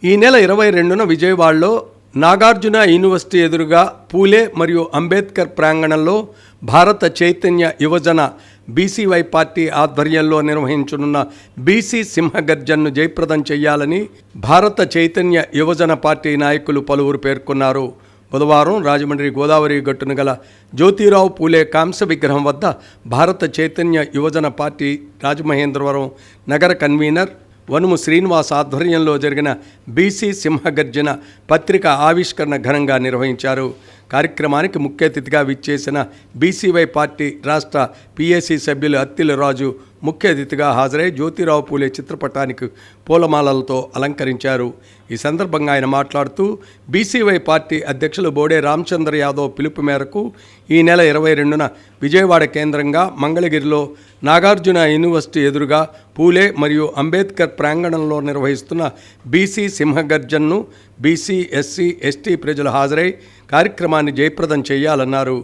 ఈ నెల 22న విజయవాడలో నాగార్జున యూనివర్సిటీ ఎదురుగా పూలే మరియు అంబేద్కర్ ప్రాంగణంలో భారత చైతన్య యువజన బీసీవై పార్టీ ఆధ్వర్యంలో నిర్వహించనున్న బీసీ సింహగర్జన్ను జయప్రదం చేయాలని భారత చైతన్య యువజన పార్టీ నాయకులు పలువురు పేర్కొన్నారు. బుధవారం రాజమండ్రి గోదావరి గట్టున గల జ్యోతిరావు పూలే కాంస్య విగ్రహం వద్ద భారత చైతన్య యువజన పార్టీ రాజమహేంద్రవరం నగర కన్వీనర్ వనుము శ్రీనివాస్ ఆధ్వర్యంలో జరిగిన బీసీ సింహగర్జన పత్రిక ఆవిష్కరణ ఘనంగా నిర్వహించారు. కార్యక్రమానికి ముఖ్య అతిథిగా విచ్చేసిన బీసీవై పార్టీ రాష్ట్ర పీఏసీ సభ్యులు అత్తిల రాజు ముఖ్య అతిథిగా హాజరై జ్యోతిరావు పూలే చిత్రపటానికి పూలమాలలతో అలంకరించారు. ఈ సందర్భంగా ఆయన మాట్లాడుతూ బీసీవై పార్టీ అధ్యక్షులు బోడే రామచంద్ర యాదవ్ పిలుపు మేరకు ఈ నెల 22న విజయవాడ కేంద్రంగా మంగళగిరిలో నాగార్జున యూనివర్సిటీ ఎదురుగా పూలే మరియు అంబేద్కర్ ప్రాంగణంలో నిర్వహిస్తున్న బీసీ సింహగర్జన్ను బీసీ, ఎస్సీ, ఎస్టీ ప్రజలు హాజరై కార్యక్రమాన్ని జయప్రదం చేయాలన్నారు.